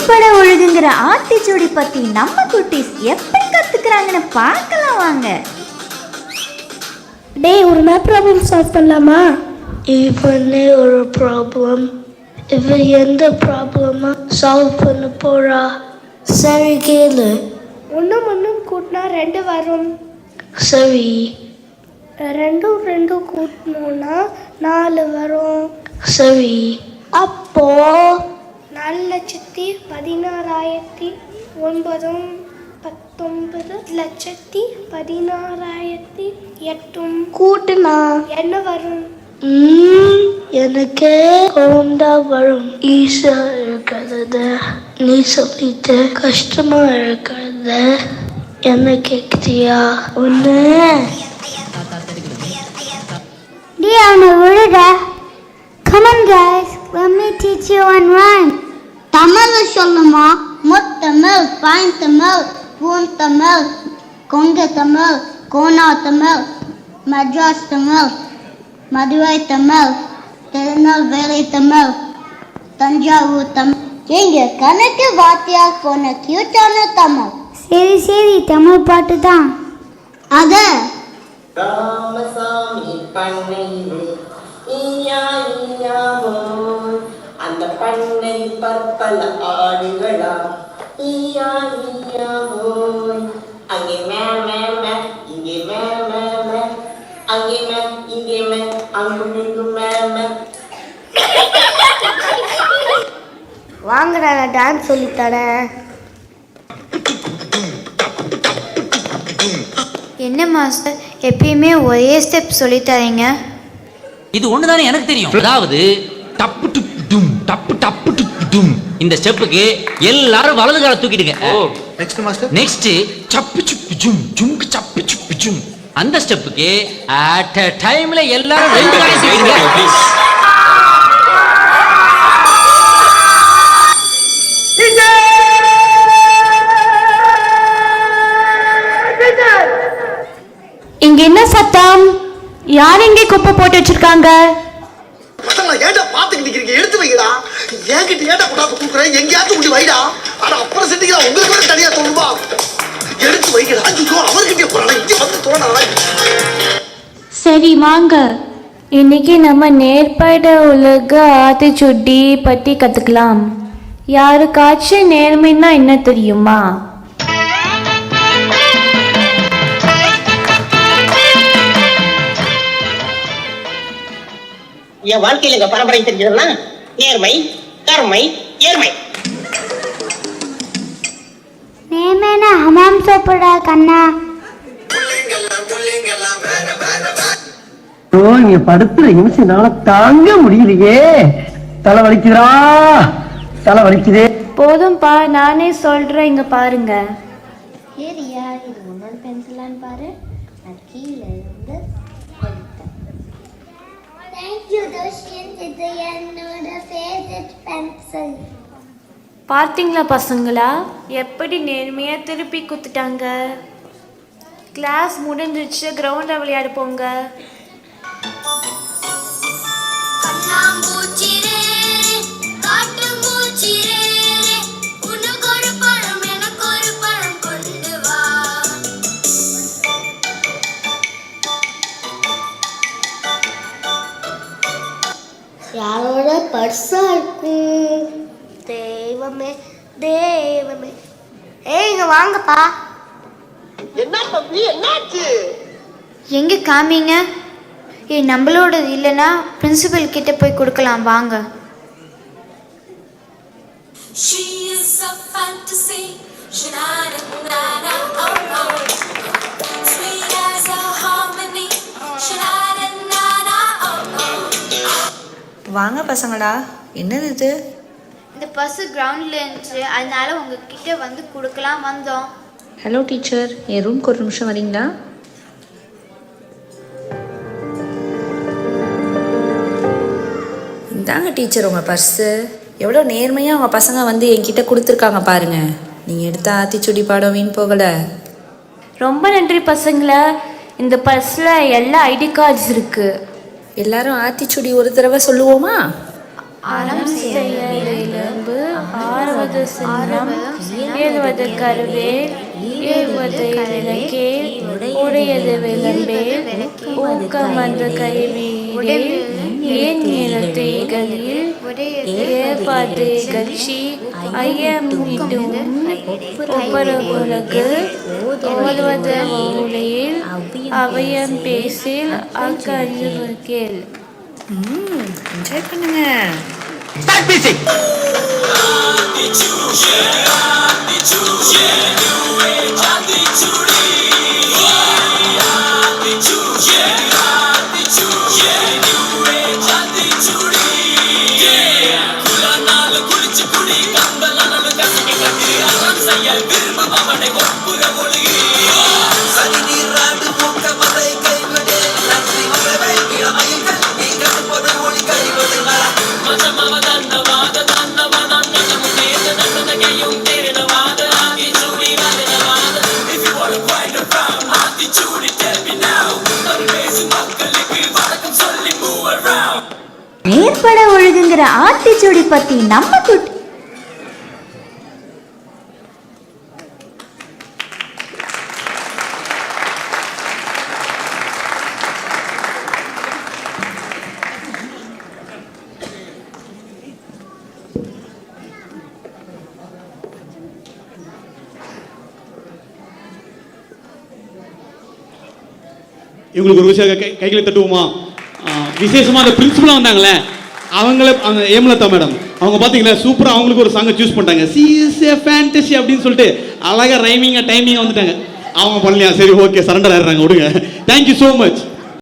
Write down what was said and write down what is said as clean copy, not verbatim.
நேர்பட ஒழுகுங்கிற ஆத்திச்சூடி பத்தி நம்ம குட்டீஸ் எப்படி கத்துக்கிறாங்கன்னு பார்க்கலாம் வாங்க. டேய், ஒரு மேப் ப்ராப்ளம் சால்வ் பண்ணலாமா? இவனே ஒரு ப்ராப்ளம். இவ எந்த ப்ராப்ளமா சால்வ் பண்ண போறா? சரி கேளு. ஒன்றும் கூட்டினா 2 வரும். சரி. 2 கூட்டணும்னா 4 வரும். சரி. அப்போ 4,19,19,16,8 கூட்டுனா என்ன வரும்? எனக்கே கோண்டா வரும். ஈஸியா இருக்கிறது நீ சொல்லிட்டு கஷ்டமா இருக்கிறது என்ன கேக்குறியா? ஒண்ணு டேய், அவனை விழுத. Come on guys, let me teach you one rhyme. Tamil சொல்லுமா? முத்தமிழ், பாய்ந்தமிழ், பூந்தமிழ், கொங்கு தமிழ், கோனா தமிழ், மெட்ராஸ் தமிழ், மதுரை தமிழ், திருநெல்வேலி தமிழ், தஞ்சாவூர் தமிழ். எங்க கணக்கு வாத்தியார் போன கியூட்டான தமிழ். சரி, தமிழ் பாட்டு தான் அத. ராமசாமி பண்ணையிலே ஈயா ஈயா போய் அந்த பண்ணை பற்பல ஆடுகளா ஈயா ஈயா போய் அங்கே மே மே மே இங்கே மே மே மே அங்கே மே இங்கே மே அங்கும் இங்கும் மே மே. வாங்கடா, நான் டான்ஸ் சொல்லித்தரேன். என்ன மாஸ்டர் எப்பயுமே ஒரே ஸ்டெப் சொல்லித்தரீங்க? இது ஒண்ணுதானே எனக்கு தெரியும். அதாவது டப்பு டுப் டும் டப்பு டப்பு டுப் டும். இந்த ஸ்டெப்புக்கு எல்லாரும் வலது கால தூக்கிடுங்க. Next master. நெக்ஸ்ட் சப்பு சுப்பு ஜும் ஜும்க்கு சப்பு சுப்பு ஜும். அந்த ஸ்டெப்புக்கு அட் a டைம்ல எல்லாரும் ரெண்டு காலை தூக்கிடுங்க. இங்க என்ன சத்தம்? யார் இங்கே குப்பை போட்டு வச்சிருக்காங்க? ஏன்டா பாத்துக்கிட்டு இருக்கீங்க? எடுத்து வைடா. என்கிட்ட ஏன்டா கொண்டாந்து குடுக்குறேன்? எங்கேயாச்சும் கொண்டு வைடா. ஆனா அப்புறம் செஞ்சுக்கிறா, உங்களுக்கு வேற தனியா தோணுமா? எடுத்து வைக்கடா. ஐயோ, அவர்கிட்ட போறானா? இங்க வந்து தோணாடா. சரி வாங்க, இன்னைக்கு நம்ம நேர்பட உலக ஆத்திச்சூடி பத்தி கத்துக்கலாம். யாருக்காச்சும் நேர்மைன்னா என்ன தெரியுமா? என் வாழ்க்கையில் எங்க பரம்பரை தெரிஞ்சதுன்னா நேர்மை, கருமை, ஏர்மை. நேமேனா ஹமாம் சோப்புடா கண்ணா. நீங்க படுத்துற நிமிஷம்னால தாங்க முடியலையே. தலை வலிக்குதா, தலை வலிக்குதே. போதும்பா, நானே சொல்றேன், இங்க பாருங்க. ஏரியா, இது உன்னோட பென்சிலான்னு பாரு. நான் கீழே இருந்து இது என்னோட ஃபேவரட் பென்சில். பார்த்தீங்களா பசங்களா, எப்படி நேர்மையா திருப்பி குத்துட்டாங்க. கிளாஸ் முடிஞ்சிச்சு, கிரவுண்ட்ல விளையாட போங்க. யாரோட பர்ஸா இருக்கும்? தெய்வமே தெய்வமே. இங்க வாங்கப்பா. என்ன தம்பி, என்னாச்சு? எங்க காமிங்க. நம்மளோட இல்லைன்னா பிரின்சிபல் கிட்ட போய் கொடுக்கலாம் வாங்க. வாங்க பசங்களா, என்னது இது? இந்த பஸ் கிரவுண்ட்ல இருந்துச்சு, அதனால உங்ககிட்ட வந்து கொடுக்கலாம் வந்தோம். ஹலோ டீச்சர், என் ரூம்க்கு ஒரு நிமிஷம் வரீங்களா? இந்தாங்க டீச்சர் உங்கள் பர்ஸு. எவ்வளோ நேர்மையாக அவங்க பசங்க வந்து என்கிட்ட கொடுத்துருக்காங்க பாருங்க. நீங்கள் எடுத்த ஆத்திச்சூடி பாடம் வீண் போகலை. ரொம்ப நன்றி பசங்களா. இந்த பர்ஸில் எல்லா ஐடி கார்ட்ஸ் இருக்குது. எல்லாரும் ஆத்திச்சூடி ஒரு தடவை சொல்லுவோமா? அறம் செயலிலம்பு ஆறுவது சின்னம் ஏழ்வது கருவேல் ஏழ்வது விளக்கேல் உடையது விளம்பேல் ஊக்கமது கைவீடேல் ஏன் நிலத்தைகளில் ஏற்பது கட்சி ஐயமிட்டும் ஒப்பரவுலகு ஓதுவது ஊழில் அவையம் பேசில் அக்கஞ்சு கேள். என்ஜாய் பண்ணுங்க. Start music. நேர்பட ஒழுகுங்கிற ஆத்திச்சூடி பத்தி நம்ம குட்டி இவங்களுக்கு ஒரு விஷயம் கைகளை தட்டுவோமா? விசேஷமாக அந்த பிரின்சிபலாக வந்தாங்களே அவங்கள அந்த ஏமலதா மேடம் அவங்க பார்த்தீங்களா சூப்பராக அவங்களுக்கு ஒரு சாங்கை சூஸ் பண்ணிட்டாங்க. சி இஸ் ஏ ஃபேண்டசி அப்படின்னு சொல்லிட்டு அழகாக ரைமிங்காக டைமிங்காக வந்துட்டாங்க. அவங்க பண்ணலையா? சரி ஓகே சரண்டர் ஆயிடுறாங்க, விடுங்க. Thank you so much.